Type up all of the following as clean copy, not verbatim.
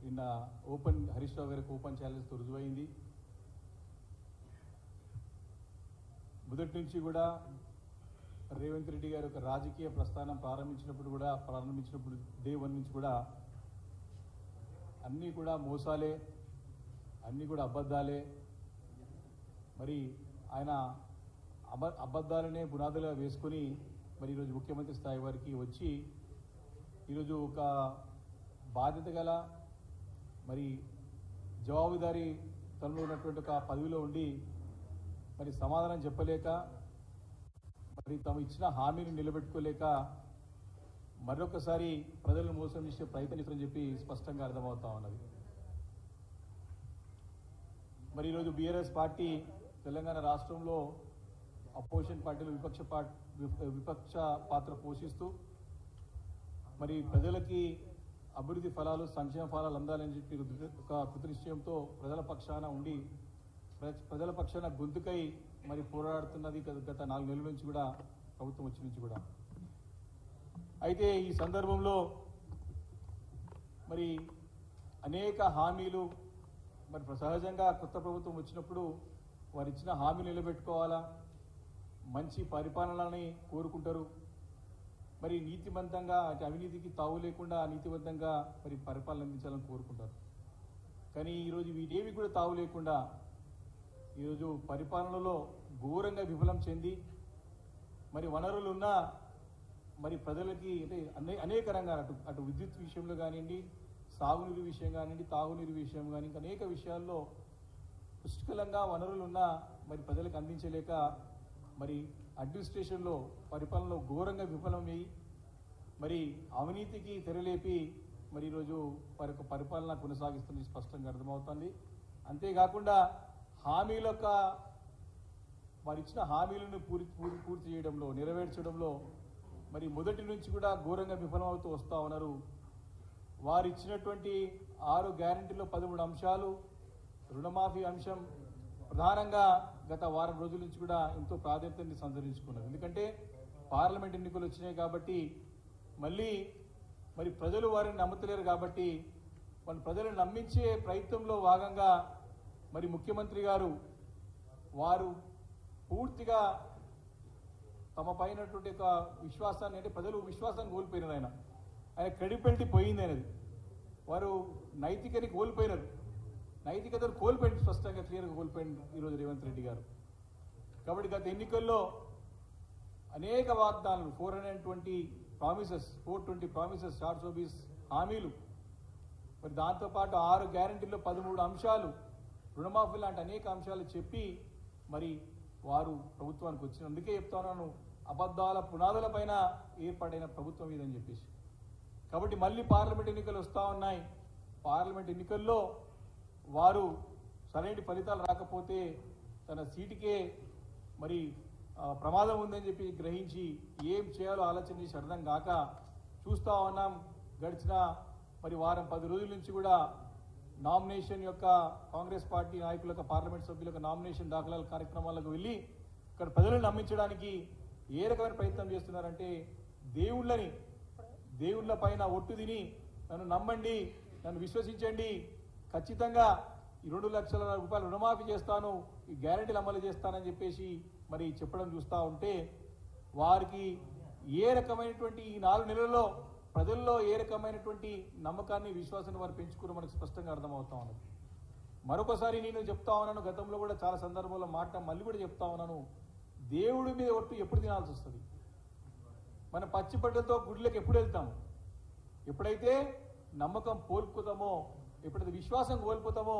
నిన్న ఓపెన్ హరీష్ రావు గారికి ఓపెన్ ఛాలెంజ్తో రుజువైంది. మొదటి నుంచి కూడా రేవంత్ రెడ్డి గారి యొక్క రాజకీయ ప్రస్థానం ప్రారంభించినప్పుడు డే 1 నుంచి కూడా అన్నీ కూడా మోసాలే, అన్నీ కూడా అబద్ధాలే. మరి ఆయన అబద్ధాలనే పునాదులుగా వేసుకొని మరి ఈరోజు ముఖ్యమంత్రి స్థాయి వారికి వచ్చి ఈరోజు ఒక బాధ్యత గల మరి జవాబుదారీ తనలో ఉన్నటువంటి ఒక పదవిలో ఉండి మరి సమాధానం చెప్పలేక మరి తమ ఇచ్చిన హామీని నిలబెట్టుకోలేక మరొకసారి ప్రజలను మోసం చేసే ప్రయత్నిస్తారని చెప్పి స్పష్టంగా అర్థమవుతా ఉన్నది. మరి ఈరోజు బీఆర్ఎస్ పార్టీ తెలంగాణ రాష్ట్రంలో అపోజిషన్ పార్టీలు విపక్ష పాత్ర పోషిస్తూ మరి ప్రజలకి అభివృద్ధి ఫలాలు, సంక్షేమ ఫలాలు అందాలని చెప్పి ఒక కృతనిశ్చయంతో ప్రజల పక్షాన ఉండి ప్రజల పక్షాన గొంతుకై మరి పోరాడుతున్నది గత 4 నెలల నుంచి కూడా, ప్రభుత్వం వచ్చి నుంచి కూడా. అయితే ఈ సందర్భంలో మరి అనేక హామీలు మరి సహజంగా కొత్త ప్రభుత్వం వచ్చినప్పుడు వారు ఇచ్చిన హామీలు నిలబెట్టుకోవాలా, మంచి పరిపాలనని కోరుకుంటారు. మరి నీతివంతంగా అవినీతికి తావు లేకుండా నీతివంతంగా మరి పరిపాలన అందించాలని కోరుకుంటారు. కానీ ఈరోజు వీటేవి కూడా తావు లేకుండా ఈరోజు పరిపాలనలో ఘోరంగా విఫలం చెంది మరి వనరులు ఉన్న మరి ప్రజలకి అంటే అనేక రంగాలు అటు విద్యుత్ విషయంలో కానివ్వండి, సాగునీరు విషయం కానివ్వండి, తాగునీరు విషయం కానీ ఇంకా అనేక విషయాల్లో పుష్కలంగా వనరులు ఉన్నా మరి ప్రజలకు అందించలేక మరి అడ్మినిస్ట్రేషన్లో పరిపాలనలో ఘోరంగా విఫలమయ్యి మరి అవినీతికి తెరలేపి మరి ఈరోజు వారి యొక్క పరిపాలన కొనసాగిస్తుంది స్పష్టంగా అర్థమవుతుంది. అంతేకాకుండా వారు ఇచ్చిన హామీలను పూర్తి చేయడంలో, నెరవేర్చడంలో మరి మొదటి నుంచి కూడా ఘోరంగా విఫలమవుతూ వస్తూ ఉన్నారు. వారు ఇచ్చినటువంటి 6 గ్యారెంటీలో 13 అంశాలు, రుణమాఫీ అంశం ప్రధానంగా గత వారం రోజుల నుంచి కూడా ఎంతో ప్రాధాన్యతని సంతరించుకున్నారు. ఎందుకంటే పార్లమెంట్ ఎన్నికలు వచ్చినాయి కాబట్టి మళ్ళీ మరి ప్రజలు వారిని నమ్మతలేరు కాబట్టి మన ప్రజలను నమ్మించే ప్రయత్నంలో భాగంగా మరి ముఖ్యమంత్రి గారు వారు పూర్తిగా తమ పైనటువంటి ఒక విశ్వాసాన్ని, అంటే ప్రజలు విశ్వాసాన్ని కోల్పోయినారు. ఆయన క్రెడిబిలిటీ పోయింది అనేది, వారు నైతికతని కోల్పోయినారు. నైతికతను కోల్పోయింది, స్పష్టంగా క్లియర్గా కోల్పోయింది ఈరోజు రేవంత్ రెడ్డి గారు. కాబట్టి గత ఎన్నికల్లో అనేక వాగ్దానాలు 420 ప్రామిసెస్ 420 హామీలు, మరి దాంతోపాటు 6 గ్యారెంటీల్లో 13 అంశాలు, రుణమాఫీ లాంటి అనేక అంశాలు చెప్పి మరి వారు ప్రభుత్వానికి వచ్చిన, అందుకే చెప్తాను అబద్ధాల పునాదుల పైన ఏర్పడిన ప్రభుత్వం ఇదని చెప్పేసి. కాబట్టి మళ్ళీ పార్లమెంట్ ఎన్నికలు వస్తూ ఉన్నాయి. పార్లమెంట్ ఎన్నికల్లో వారు సరైన ఫలితాలు రాకపోతే తన సీటుకే మరి ప్రమాదం ఉందని చెప్పి గ్రహించి ఏం చేయాలో ఆలోచన చేసి అర్థం కాక చూస్తూ ఉన్నాం. గడిచిన మరి వారం 10 రోజుల నుంచి కూడా నామినేషన్ యొక్క కాంగ్రెస్ పార్టీ నాయకుల యొక్క, పార్లమెంట్ సభ్యుల యొక్క నామినేషన్ దాఖలాల కార్యక్రమాలకు వెళ్ళి ఇక్కడ ప్రజలను నమ్మించడానికి ఏ రకమైన ప్రయత్నం చేస్తున్నారంటే దేవుళ్ళ పైన ఒట్టు తిని నన్ను నమ్మండి, నన్ను విశ్వసించండి, ఖచ్చితంగా ఈ 2 లక్షల రూపాయలు రుణమాఫీ చేస్తాను, ఈ గ్యారెంటీలు అమలు చేస్తానని చెప్పేసి మరి చెప్పడం చూస్తూ ఉంటే వారికి ఏ రకమైనటువంటి ఈ 4 నెలల్లో ప్రజల్లో ఏ రకమైనటువంటి నమ్మకాన్ని, విశ్వాసాన్ని వారు పెంచుకుని మనకు స్పష్టంగా అర్థమవుతా ఉన్నది. మరొకసారి నేను చెప్తా ఉన్నాను, గతంలో కూడా చాలా సందర్భాల్లో మళ్ళీ కూడా చెప్తా ఉన్నాను, దేవుడి మీద ఒట్టు ఎప్పుడు తినాల్సి వస్తుంది? మన పచ్చిబట్టలతో గుడిలోకి ఎప్పుడు వెళ్తాము? ఎప్పుడైతే నమ్మకం కోల్పోతామో, ఎప్పుడైతే విశ్వాసం కోల్పోతామో,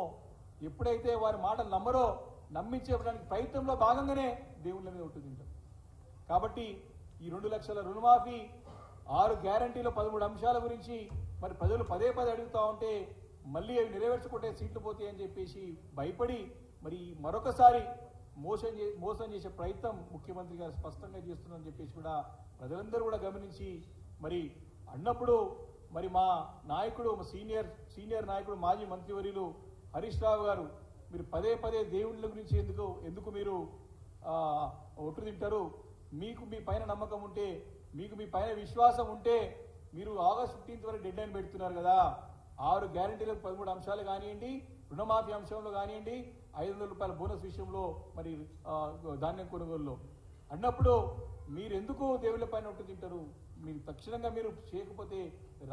ఎప్పుడైతే వారి మాటలు నమ్మరో, నమ్మించేయడానికి ప్రయత్నంలో భాగంగానే దేవుళ్ళ మీద ఒట్టు తింటాం. కాబట్టి ఈ 2 లక్షల రుణమాఫీ, 6 గ్యారెంటీలో 13 అంశాల గురించి మరి ప్రజలు పదే అడుగుతూ ఉంటే మళ్ళీ అవి నెరవేర్చుకుంటే సీట్లు పోతాయి అని చెప్పేసి భయపడి మరి మరొకసారి మోసం చేసే ప్రయత్నం ముఖ్యమంత్రి గారు స్పష్టంగా చేస్తున్నారని చెప్పేసి కూడా ప్రజలందరూ కూడా గమనించి మరి అన్నప్పుడు మరి మా నాయకుడు, సీనియర్ నాయకుడు, మాజీ మంత్రివర్యులు హరీష్ రావు గారు, మీరు పదే దేవుళ్ళ గురించి ఎందుకు మీరు ఒట్టు తింటారు? మీకు మీ పైన నమ్మకం ఉంటే, మీకు మీ పైన విశ్వాసం ఉంటే మీరు ఆగస్టు 15 వరకు డెడ్ లైన్ పెడుతున్నారు కదా, 6 గ్యారెంటీలకు 13 అంశాలు కానివ్వండి, రుణమాఫీ అంశంలో కానివ్వండి, 500 రూపాయల బోనస్ విషయంలో, మరి ధాన్యం కొనుగోలులో అన్నప్పుడు మీరు ఎందుకు దేవుళ్ళ పైన ఒట్టు తింటారు? మీరు తక్షణంగా మీరు చేయకపోతే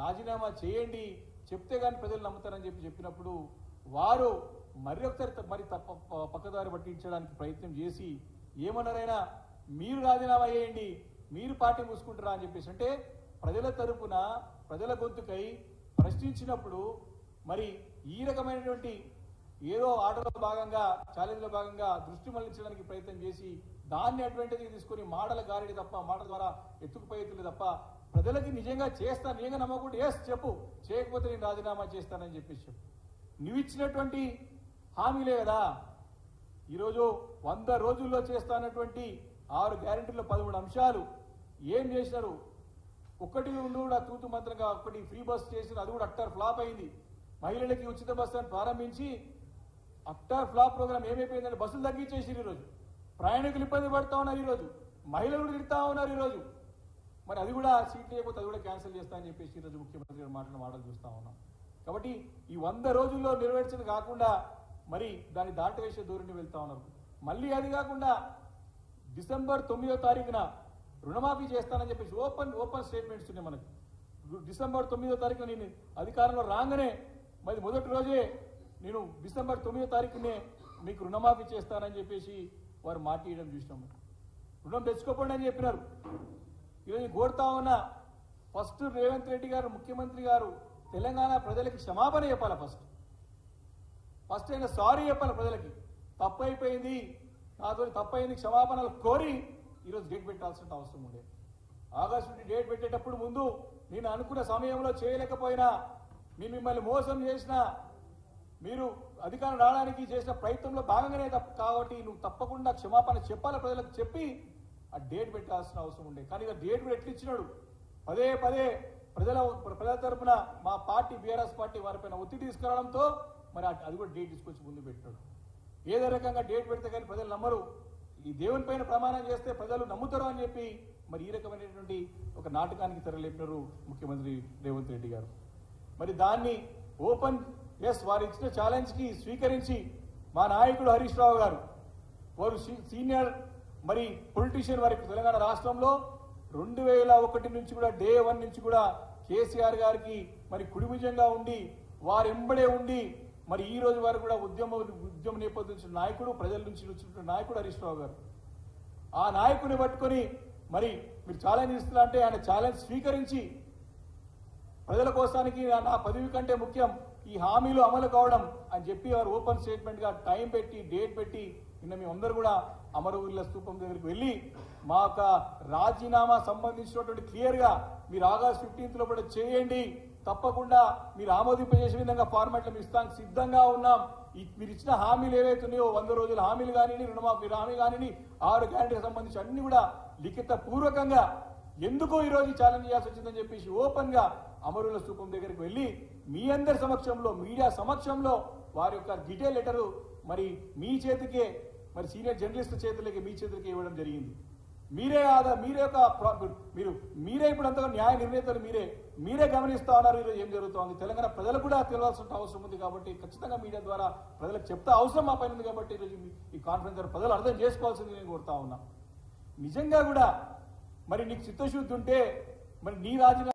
రాజీనామా చేయండి, చెప్తే కానీ ప్రజలు నమ్ముతారని చెప్పినప్పుడు వారు మరి పక్కదారి పట్టించడానికి ప్రయత్నం చేసి ఏమన్నారైనా మీరు రాజీనామా చేయండి, మీరు పార్టీ మూసుకుంటారా అని చెప్పేసి, అంటే ప్రజల తరపున ప్రజల గొంతుకై ప్రశ్నించినప్పుడు మరి ఈ రకమైనటువంటి ఏదో ఆటలో భాగంగా, ఛాలెంజ్లో భాగంగా దృష్టి మళ్లించడానికి ప్రయత్నం చేసి దాన్ని అడ్వాంటేజ్గా తీసుకొని మాటల గారిడి తప్ప, మాటల ద్వారా ఎత్తుకుపోయేతులు తప్ప ప్రజలకి నిజంగా చేస్తాను, నిజంగా నమ్మకుంటే ఎస్ చెప్పు, చేయకపోతే నేను రాజీనామా చేస్తానని చెప్పేసి నువ్వు ఇచ్చినటువంటి హామీలే కదా. ఈరోజు 100 రోజుల్లో చేస్తానటువంటి 6 గ్యారెంటీల్లో 13 అంశాలు ఏం చేసినారు? ఒక్కటి ఉండి కూడా తూతు మంత్రంగా ఒకటి ఫ్రీ బస్ చేసిన, అది కూడా అట్టర్ ఫ్లాప్ అయింది. మహిళలకి ఉచిత బస్సు అని ప్రారంభించి అట్టర్ ఫ్లాప్ ప్రోగ్రామ్ ఏమైపోయిందంటే బస్సులు తగ్గించేసారు. ఈరోజు ప్రయాణికులు ఇబ్బంది పడుతూ ఉన్నారు, ఈరోజు మహిళలు కూడా తిడతా ఉన్నారు. ఈరోజు మరి అది కూడా సీట్ లేకపోతే అది కూడా క్యాన్సిల్ చేస్తా అని చెప్పేసి ఈరోజు ముఖ్యమంత్రి గారు మాటలు చూస్తూ ఉన్నాం. కాబట్టి ఈ 100 రోజుల్లో నెరవేర్చడం కాకుండా మరి దాన్ని దాటవేసే ధోరణి వెళ్తా ఉన్నారు. మళ్ళీ అది కాకుండా డిసెంబర్ 9వ తారీఖున రుణమాఫీ చేస్తానని చెప్పేసి ఓపెన్ స్టేట్మెంట్స్ ఉన్నాయి మనకు. డిసెంబర్ 9వ తారీఖున నేను అధికారంలో రాగానే మరి మొదటి రోజే నేను డిసెంబర్ 9వ తారీఖునే మీకు రుణమాఫీ చేస్తానని చెప్పేసి వారు మాట ఇవ్వడం చూసినాము. రుణం తెచ్చుకోకండి అని చెప్పినారు. ఈరోజు కోరుతా ఉన్నా, ఫస్ట్ రేవంత్ రెడ్డి గారు ముఖ్యమంత్రి గారు తెలంగాణ ప్రజలకి క్షమాపణ చెప్పాలి. ఫస్ట్ అయినా సారీ చెప్పాలి ప్రజలకి. తప్పైపోయింది, నాతో తప్పైంది, క్షమాపణలు కోరి ఈరోజు డేట్ పెట్టాల్సిన అవసరం ఉండే. ఆగస్టు నుండి డేట్ పెట్టేటప్పుడు ముందు నేను అనుకున్న సమయంలో చేయలేకపోయినా, నేను మిమ్మల్ని మోసం చేసిన, మీరు అధికారం రావడానికి చేసిన ప్రయత్నంలో భాగంగానే కాబట్టి నువ్వు తప్పకుండా క్షమాపణ చెప్పాలి ప్రజలకు చెప్పి ఆ డేట్ పెట్టాల్సిన అవసరం ఉండే. కానీ ఇక డేట్ కూడా ఎట్లిచ్చినాడు, పదే ప్రజల తరపున మా పార్టీ బీఆర్ఎస్ పార్టీ వారిపైన ఒత్తిడి తీసుకురావడంతో మరి అది కూడా డేట్ తీసుకొచ్చి ముందు పెట్టాడు. ఏదో రకంగా డేట్ పెడితే కానీ ప్రజలు నమ్మరు, ఈ దేవుని పైన ప్రమాణం చేస్తే ప్రజలు నమ్ముతారు అని చెప్పి మరి ఈ రకమైనటువంటి ఒక నాటకానికి తెరలేపినారు ముఖ్యమంత్రి రేవంత్ రెడ్డి గారు. మరి దాన్ని వారు ఇచ్చిన ఛాలెంజ్కి స్వీకరించి మా నాయకుడు హరీష్ రావు గారు, వారు సీనియర్ మరి పొలిటీషియన్, వారికి తెలంగాణ రాష్ట్రంలో 2001 నుంచి కూడా డే 1 నుంచి కూడా కేసీఆర్ గారికి మరి కుడిభుజంగా ఉండి వారు ఎంబడే ఉండి మరి ఈ రోజు వారు కూడా ఉద్యమ నేపథ్యం నాయకుడు, ప్రజల నుంచి వచ్చిన నాయకుడు హరీష్ రావు గారు. ఆ నాయకుని పట్టుకొని మరి మీరు ఛాలెంజ్ ఇస్తున్నా అంటే ఆయన ఛాలెంజ్ స్వీకరించి ప్రజల కోసానికి నా పదవి కంటే ముఖ్యం ఈ హామీలు అమలు కావడం అని చెప్పి వారు ఓపెన్ స్టేట్మెంట్ గా టైం పెట్టి డేట్ పెట్టి నిన్న మేమందరూ కూడా అమరవీరుల స్తూపం దగ్గరికి వెళ్ళి మా యొక్క రాజీనామా సంబంధించినటువంటి క్లియర్ గా మీరు ఆగస్టు 15th లోపల చేయండి, తప్పకుండా మీరు ఆమోదింపజేసే విధంగా ఫార్మాట్లో మేము ఇస్తానికి సిద్ధంగా ఉన్నాం. మీరు ఇచ్చిన హామీలు ఏవైతున్నాయో 100 రోజుల హామీలు కానివ్వండి, రుణమాఫీ హామీ కానివ్వండి, 6 గ్యారెంటీకి సంబంధించి అన్ని కూడా లిఖిత పూర్వకంగా ఎందుకో ఈరోజు ఛాలెంజ్ చేయాల్సి వచ్చిందని చెప్పేసి ఓపెన్ గా అమరుల స్తూపం దగ్గరికి వెళ్ళి మీ అందరి సమక్షంలో, మీడియా సమక్షంలో వారి యొక్క డీటెయిల్ లెటరు మరి మీ చేతికే, మరి సీనియర్ జర్నలిస్ట్ చేతులకి మీ చేతులకి ఇవ్వడం జరిగింది. మీరే ఇప్పుడు అంతగా న్యాయ నిర్ణేతలు మీరే గమనిస్తా ఉన్నారు ఈరోజు ఏం జరుగుతోంది. తెలంగాణ ప్రజలు కూడా తెలియాల్సిన అవసరం ఉంది కాబట్టి ఖచ్చితంగా మీడియా ద్వారా ప్రజలకు చెప్తా అవసరం మా పైన ఉంది కాబట్టి ఈరోజు ఈ కాన్ఫరెన్స్ ద్వారా ప్రజలు అర్థం చేసుకోవాల్సింది నేను కోరుతా ఉన్నా. నిజంగా కూడా మరి నీకు చిత్తశుద్ధి ఉంటే మరి నీ రాజీనామా